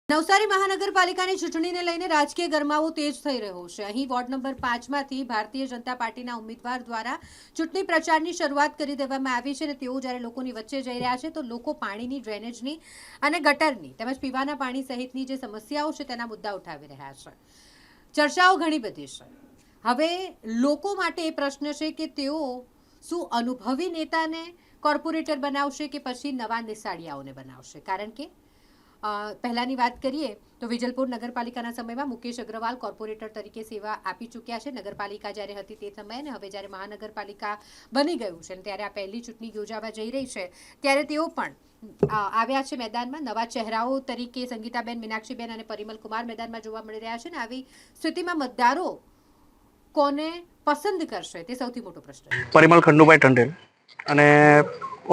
નવસારી મહાનગરપાલિકાની ચૂંટણીને લઈને રાજકીય ગરમાવો તેજ થઈ રહ્યો છે। અહીં વોર્ડ નંબર 5માંથી ભારતીય જનતા પાર્ટીના ઉમેદવાર દ્વારા ચૂંટણી પ્રચારની શરૂઆત કરી દેવામાં આવી છે અને તેઓ જ્યારે લોકોની વચ્ચે જઈ રહ્યા છે તો લોકો પાણીની, ડ્રેનેજની અને ગટરની તેમજ પીવાના પાણી સહિતની જે સમસ્યાઓ છે તેના મુદ્દા ઉઠાવી રહ્યા છે। ચર્ચાઓ ઘણી બધી છે। હવે લોકો માટે એ પ્રશ્ન છે કે તેઓ શું અનુભવી નેતાને કોર્પોરેટર બનાવશે કે પછી નવા નિશાળિયાઓને બનાવશે, કારણ કે પહેલાની વાત કરીએ તો વિજલપુર નગરપાલિકાના સમયમાં મુકેશ અગ્રવાલ કોર્પોરેટર તરીકે સેવા આપી ચૂક્યા છે। નગરપાલિકા જ્યારે હતી તે સમયે ને હવે જ્યારે મહાનગરપાલિકા બની ગયું છે ત્યારે આ પહેલી ચૂંટણી યોજાવા જઈ રહી છે ત્યારે તેઓ પણ આવ્યા છે મેદાનમાં। નવા ચહેરાઓ તરીકે સંગીતાબેન, મીનાક્ષીબેન અને પરિમલ કુમાર મેદાનમાં જોવા મળી રહ્યા છે ને આવી સ્થિતિમાં મતદારો કોને પસંદ કરશે તે સૌથી મોટો પ્રશ્ન છે। પરિમલ ખંડુભાઈ ટંડેલ અને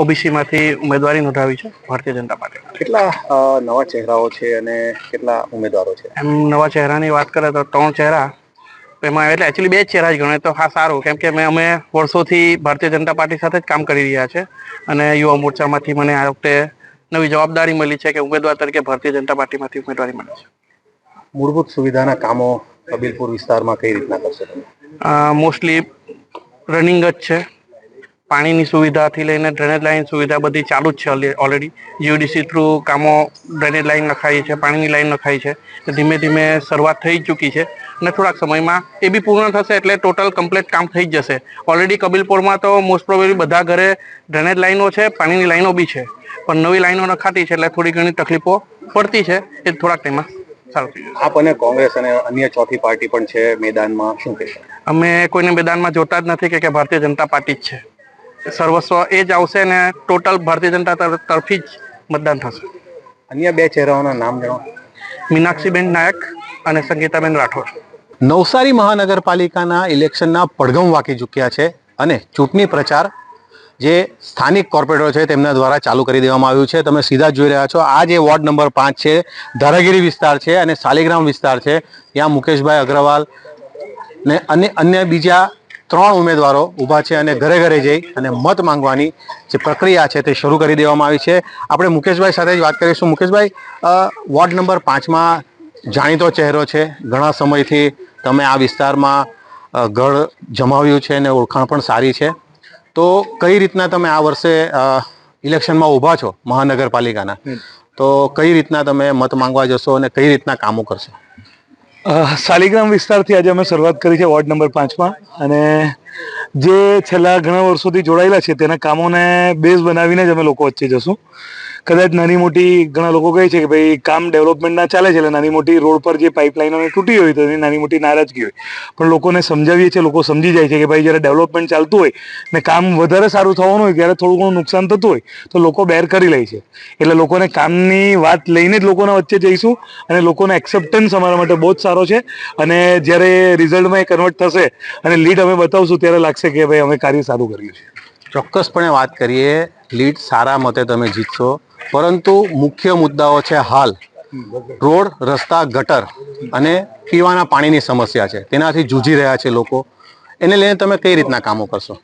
ઓબીસી માંથી ઉમેદવારી નોંધાવી છે ભારતીય જનતા પાર્ટી। કેટલા નવા ચહેરાઓ છે અને કેટલા ઉમેદવારો છે? એમ નવા ચહેરાની વાત કરીએ તો 3 ચહેરા એમાં, એટલે એકચ્યુઅલી 2 જ ચહેરા જ ગણે તો હા સારું, કેમ કે અમે વર્ષોથી ભારતીય જનતા પાર્ટી સાથે જ કામ કરી રહ્યા છે અને યુવા મોરચામાંથી મને આ વખતે નવી જવાબદારી મળી છે કે ઉમેદવાર તરીકે ભારતીય જનતા પાર્ટીમાંથી ઉમેદવારી મળી છે। મૂળભૂત સુવિધાના કામો કબીલપુર વિસ્તારમાં કઈ રીતના કરશે તમે? મોસ્ટલી રનિંગ જ છે। પાણીની સુવિધાથી લઈને ડ્રેનેજ લાઇન સુવિધા બધી ચાલુ જ છે ઓલરેડી। જીઓડીસી થ્રુ કામો ડ્રેનેજ લાઇન નખાઈ છે, પાણીની લાઇન નખાઈ છે, ધીમે ધીમે શરૂઆત થઈ ચૂકી છે અને થોડાક સમયમાં એ બી પૂર્ણ થશે એટલે ટોટલ કમ્પ્લીટ કામ થઈ જ જશે। ઓલરેડી કબીલપુરમાં તો મોસ્ટ પ્રોબેબલી બધા ઘરે ડ્રેનેજ લાઇનો છે, પાણીની લાઇનો બી છે, પણ નવી લાઇનો નખાતી છે એટલે થોડી ઘણી તકલીફો પડતી છે। એ થોડાક ટાઈમમાં સારું થઈ જશે। આપ અને કોંગ્રેસ અને અન્ય ચોથી પાર્ટી પણ છે મેદાનમાં, શું કહેશો? અમે કોઈને મેદાનમાં જોતા જ નથી કે ભારતીય જનતા પાર્ટી જ છે। સર્વસ્વ એ જ આવશે ને ટોટલ ભારતીય જનતા તરફી જ મતદાન થશે। અન્ય 2 ચહેરાઓના નામ જણાવો। મીનાક્ષીબેન નાયક અને સંગીતાબેન રાઠોડ। નવસારી મહાનગરપાલિકાના ઇલેક્શનના પડઘમ વાગી ચૂક્યા છે અને ચૂંટણી પ્રચાર જે સ્થાનિક કોર્પોરેટરો છે તેમના દ્વારા ચાલુ કરી દેવામાં આવ્યું છે। તમે સીધા જોઈ રહ્યા છો, આ જે વોર્ડ નંબર 5 છે, ધારાગીરી વિસ્તાર છે અને શાલિગ્રામ વિસ્તાર છે, ત્યાં મુકેશભાઈ અગ્રવાલ ને અન્ય બીજા 3 ઉમેદવારો ઊભા છે અને ઘરે ઘરે જઈ અને મત માંગવાની જે પ્રક્રિયા છે તે શરૂ કરી દેવામાં આવી છે। આપણે મુકેશભાઈ સાથે જ વાત કરીશું। મુકેશભાઈ, વોર્ડ નંબર 5માં જાણીતો ચહેરો છે, ઘણા સમયથી તમે આ વિસ્તારમાં ગઢ જમાવ્યું છે અને ઓળખાણ પણ સારી છે, તો કઈ રીતના તમે આ વર્ષે ઇલેક્શનમાં ઊભા છો મહાનગરપાલિકાના, તો કઈ રીતના તમે મત માંગવા જશો અને કઈ રીતના કામો કરશો? શાલિગ્રામ વિસ્તારથી આજે અમે શરૂઆત કરી છે વોર્ડ નંબર 5માં, અને જે છેલ્લા ઘણા વર્ષોથી જોડાયેલા છે તેના કામોને બેઝ બનાવીને જ અમે લોકો વચ્ચે જશું। કદાચ નાની મોટી, ઘણા લોકો કહે છે કે ભાઈ કામ ડેવલપમેન્ટના ચાલે છે એટલે નાની મોટી રોડ પર જે પાઇપલાઇનો તૂટી હોય તો એની નાની મોટી નારાજગી હોય, પણ લોકોને સમજાવીએ છીએ, લોકો સમજી જાય છે કે ભાઈ જ્યારે ડેવલપમેન્ટ ચાલતું હોય ને કામ વધારે સારું થવાનું હોય ત્યારે થોડું ઘણું નુકસાન થતું હોય તો લોકો બેર કરી લે છે। એટલે લોકોને કામની વાત લઈને જ લોકોના વચ્ચે જઈશું અને લોકોનો એક્સેપ્ટન્સ અમારા માટે બહુ જ સારો છે અને જ્યારે રિઝલ્ટમાં એ કન્વર્ટ થશે અને લીડ અમે બતાવશું ત્યારે લાગશે કે ભાઈ અમે કાર્ય સારું કર્યું છે। ચોક્કસપણે વાત કરીએ, લીડ સારા મતે તમે જીતશો, પરંતુ મુખ્ય મુદ્દાઓ છે હાલ રોડ, રસ્તા, ગટર અને પીવાના પાણીની સમસ્યા છે, તેનાથી જૂજી રહ્યા છે લોકો। એને લઈને તમે કઈ રીતના કામો કરશો?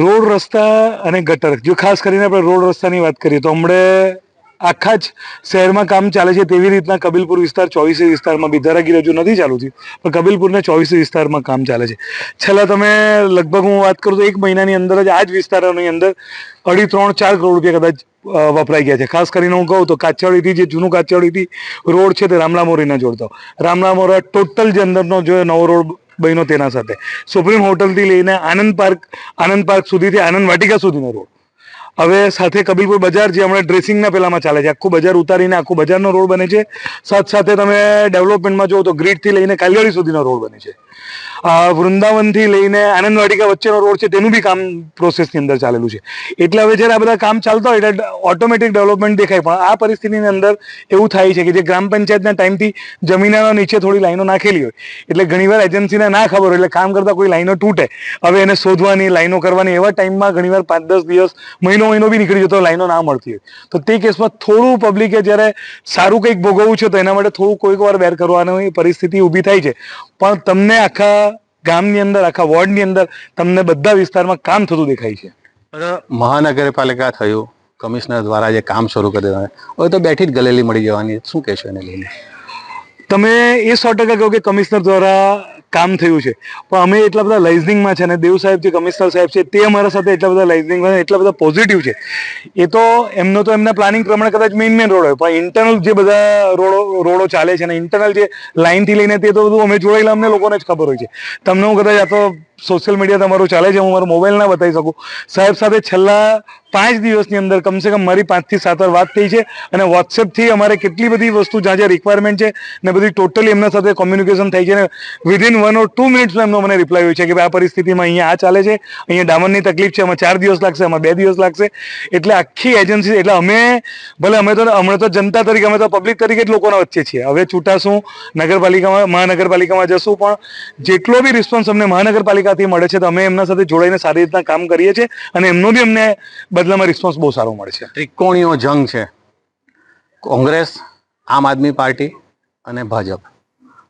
રોડ, રસ્તા અને ગટર, જો ખાસ કરીને આપણે રોડ રસ્તાની વાત કરીએ તો હમણાં આખા જ શહેરમાં કામ ચાલે છે તેવી રીતના કબીલપુર વિસ્તાર 24 વિસ્તારમાં બિધારાગીરી હજુ નથી ચાલુ થયું, પણ કબીલપુરના 24 વિસ્તારમાં કામ ચાલે છે। છેલ્લા તમે લગભગ હું વાત કરું તો 1 મહિનાની અંદર જ આ જ વિસ્તારોની અંદર 2.5, 3, 4 કરોડ રૂપિયા કદાચ વપરાઈ ગયા છે। ખાસ કરીને હું કહું તો કાછિયાવાડીથી જે જૂનું કાછિયાવાડીથી રોડ છે તે રામલા મોરીના જોડતો, રામલા મોરા ટોટલ જે અંદરનો જો નવો રોડ બન્યો તેના સાથે સુપ્રીમ હોટલથી લઈને આનંદ પાર્ક સુધીથી આનંદ વાટિકા સુધીનો રોડ, હવે સાથે કબીલપુર બજાર જે હમણાં ડ્રેસિંગના પેલામાં ચાલે છે, આખું બજાર ઉતારીને આખું બજારનો રોડ બને છે। સાથે તમે ડેવલપમેન્ટમાં જુઓ તો ગ્રીડથી લઈને કાલિયાળી સુધીનો રોડ બને છે। વૃંદાવનથી લઈને આનંદ વાટિકા વચ્ચેનો રોડ છે તેનું બી કામ પ્રોસેસની અંદર ચાલેલું છે। એટલે હવે જ્યારે આ બધા કામ ચાલતા હોય એટલે ઓટોમેટિક ડેવલપમેન્ટ દેખાય, પણ આ પરિસ્થિતિની અંદર એવું થાય છે કે જે ગ્રામ પંચાયતના ટાઈમથી જમીનના નીચે થોડી લાઈનો નાખેલી હોય એટલે ઘણીવાર એજન્સીને ના ખબર હોય એટલે કામ કરતા કોઈ લાઈનો તૂટે, હવે એને શોધવાની, લાઈનો કરવાની, એવા ટાઈમમાં ઘણીવાર 5-10 દિવસ, મહિનો બી નીકળી જતો, લાઈનો ના મળતી હોય, તો તે કેસમાં થોડું પબ્લિકે જ્યારે સારું કંઈક ભોગવવું છે તો એના માટે થોડું કોઈક વાર બેર કરવાની પરિસ્થિતિ ઊભી થાય છે। પણ તમને આખા ગામની અંદર, આખા વોર્ડની અંદર તમને બધા વિસ્તારમાં કામ થતું દેખાય છે। મહાનગરપાલિકા થયું, કમિશનર દ્વારા જે કામ શરૂ કરી દેવાનું હવે તો બેઠી જ ગલેલી મળી જવાની, શું કહેશો એને લઈને? તમે એ 100% કહો કે કમિશનર દ્વારા કામ થયું છે, પણ અમે એટલા બધા લાઇઝનિંગમાં છે અને દેવ સાહેબ જે કમિશનર સાહેબ છે તે અમારા સાથે એટલા બધા લાઇઝનિંગમાં એટલા બધા પોઝિટિવ છે. એ તો એમના પ્લાનિંગ પ્રમાણે કદાચ મેઇન રોડ હોય, પણ ઇન્ટરનલ જે બધા રોડો ચાલે છે અને ઇન્ટરનલ જે લાઇનથી લઈને તે તો બધું અમે જોડાયેલા અમને લોકોને જ ખબર હોય છે. તમને હું કદાચ આ તો સોશિયલ મીડિયા તમારું ચાલે છે, હું મારો મોબાઈલ ના બતાવી શકું. સાહેબ સાથે છેલ્લા 5 દિવસની અંદર કમસે કમ મારી 5 થી 7 વાર વાત થઈ છે અને વોટ્સએપથી અમારે કેટલી બધી વસ્તુ જ્યાં જ્યાં રિક્વાયરમેન્ટ છે ને બધી ટોટલી એમના સાથે કોમ્યુનિકેશન થઈ છે ને વિધિન 1 or 2 મિનિટ્સમાં એમનો મને રિપ્લાય હોય છે કે ભાઈ આ પરિસ્થિતિમાં અહીંયા આ ચાલે છે, અહીંયા ડામરની તકલીફ છે, આમાં 4 દિવસ લાગશે, આમાં 2 દિવસ લાગશે. એટલે આખી એજન્સી, એટલે અમે તો જનતા તરીકે, અમે તો પબ્લિક તરીકે જ લોકોના વચ્ચે છીએ. હવે છૂટાશું મહાનગરપાલિકામાં જશું, પણ જેટલો બી રિસ્પોન્સ અમને મહાનગરપાલિકાથી મળે છે તો અમે એમના સાથે જોડાઈને સારી રીતના કામ કરીએ છીએ અને એમનો બી અમને બદલામાં રિસ્પોન્સ બહુ સારો મળે છે. ત્રિકોણીયો જંગ છે, કોંગ્રેસ, આમ આદમી પાર્ટી અને ભાજપ.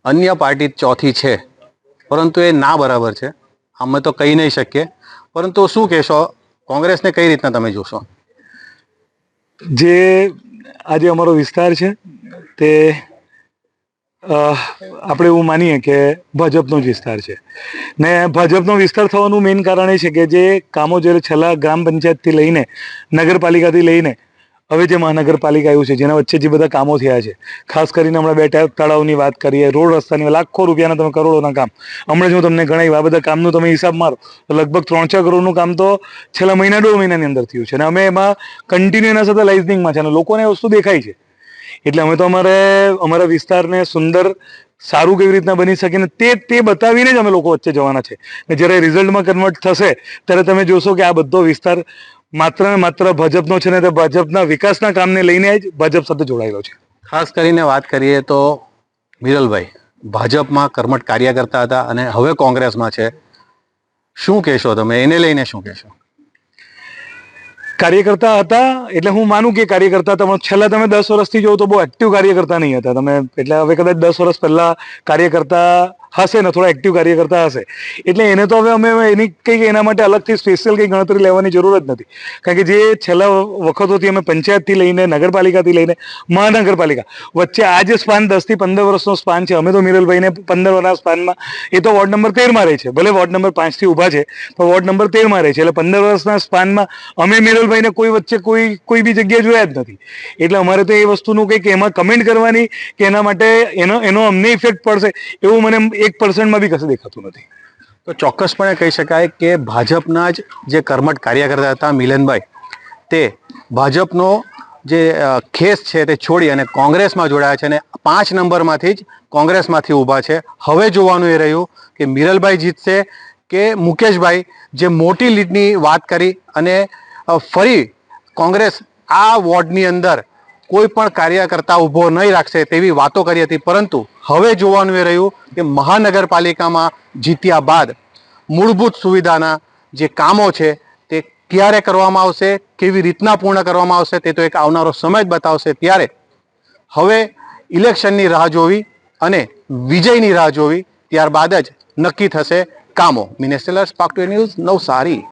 અન્ય પાર્ટી ચોથી છે, પરંતુ એ ના બરાબર છે, અમે તો કહી નહીં શકીએ. પરંતુ શું કહેશો, કોંગ્રેસને કઈ રીતના તમે જોશો? જે આજે અમારો વિસ્તાર છે તે આપણે એવું માનીએ કે ભાજપનો જ વિસ્તાર છે ને ભાજપનો વિસ્તાર થવાનું મેઇન કારણ એ છે કે જે કામો જે છેલ્લા ગ્રામ પંચાયતથી લઈને નગરપાલિકાથી લઈને હવે જે મહાનગરપાલિકા આવ્યું છે જેના વચ્ચે જે બધા કામો થયા છે, ખાસ કરીને હમણાં 2 તળાવની વાત કરીએ, રોડ રસ્તાની, લાખો રૂપિયાના તમે કરોડોના કામ હમણાં જો તમને ગણાવ્યું, આ બધા કામનું તમે હિસાબ મારો તો લગભગ 3-4 કરોડનું કામ તો છેલ્લા 1-1.5 મહિનાની અંદર થયું છે અને અમે એમાં કન્ટિન્યુ એના સાથે લાઇઝનિંગમાં છે અને લોકોને એ વસ્તુ દેખાય છે. એટલે અમે તો અમારા વિસ્તારને સુંદર, સારું કેવી રીતના બની શકે ને તે બતાવીને જ અમે લોકો વચ્ચે જવાના છે. ને જ્યારે રિઝલ્ટમાં કન્વર્ટ થશે ત્યારે તમે જોશો કે આ બધો વિસ્તાર માત્ર ને માત્ર ભાજપનો છે ને તે ભાજપના વિકાસના કામને લઈને જ ભાજપ સાથે જોડાયેલો છે. ખાસ કરીને વાત કરીએ તો મિરલભાઈ ભાજપમાં કર્મઠ કાર્યકર્તા હતા અને હવે કોંગ્રેસમાં છે, શું કહેશો તમે એને લઈને? શું કહેશો? કાર્યકર્તા હતા એટલે હું માનું કે કાર્યકર્તા હતા, છેલ્લા તમે 10 વર્ષથી જોવો તો બહુ એક્ટિવ કાર્યકર્તા નહીં હતા તમે. એટલે હવે કદાચ 10 વર્ષ પહેલા કાર્યકર્તા હશે ને, થોડા એક્ટિવ કાર્યકર્તા હશે. એટલે એને તો હવે અમે એની કંઈક એના માટે અલગથી સ્પેશિયલ કંઈ ગણતરી લેવાની જરૂર જ નથી, કારણ કે જે છેલ્લા વખતોથી અમે પંચાયતથી લઈને નગરપાલિકાથી લઈને મહાનગરપાલિકા વચ્ચે આ જે સ્પાન 10 થી 15 વર્ષનો સ્પાન છે, અમે તો મિરલભાઈને 15 વર્ષના સ્પાનમાં, એ તો વોર્ડ નંબર 13 માં રહે છે, ભલે વોર્ડ નંબર 5 થી ઊભા છે પણ વોર્ડ નંબર 13 માં રહે છે. એટલે 15 વર્ષના સ્પાનમાં અમે મિરલભાઈને કોઈ વચ્ચે કોઈ બી જગ્યાએ જોયા જ નથી. એટલે અમારે તો એ વસ્તુનું કંઈક એમાં કમેન્ટ કરવાની કે એના માટે એનો અમને ઇફેક્ટ પડશે એવું મને 1% માં બી કશું દેખાતું નથી. તો ચોક્કસપણે કહી શકાય કે ભાજપના જ જે કર્મઠ કાર્યકર્તા હતા મિલનભાઈ, તે ભાજપનો જે ખેસ છે તે છોડી અને કોંગ્રેસમાં જોડાયા છે અને 5 નંબરમાંથી જ કોંગ્રેસમાંથી ઊભા છે. હવે જોવાનું એ રહ્યું કે મિરલભાઈ જીતશે કે મુકેશભાઈ, જે મોટી લીડની વાત કરી અને ફરી કોંગ્રેસ આ વોર્ડની અંદર કોઈ પણ કાર્યકર્તા ઊભો નહીં રાખશે તેવી વાતો કરી હતી. પરંતુ હવે જોવાનું એ રહ્યું કે મહાનગરપાલિકામાં જીત્યા બાદ મૂળભૂત સુવિધાના જે કામો છે તે ક્યારે કરવામાં આવશે, કેવી રીતના પૂર્ણ કરવામાં આવશે, તે તો એક આવનારો સમય જ બતાવશે. ત્યારે હવે ઇલેક્શનની રાહ જોવી અને વિજયની રાહ જોવી, ત્યારબાદ જ નક્કી થશે કામો. Minesh Tailor, spark to news, Navsari.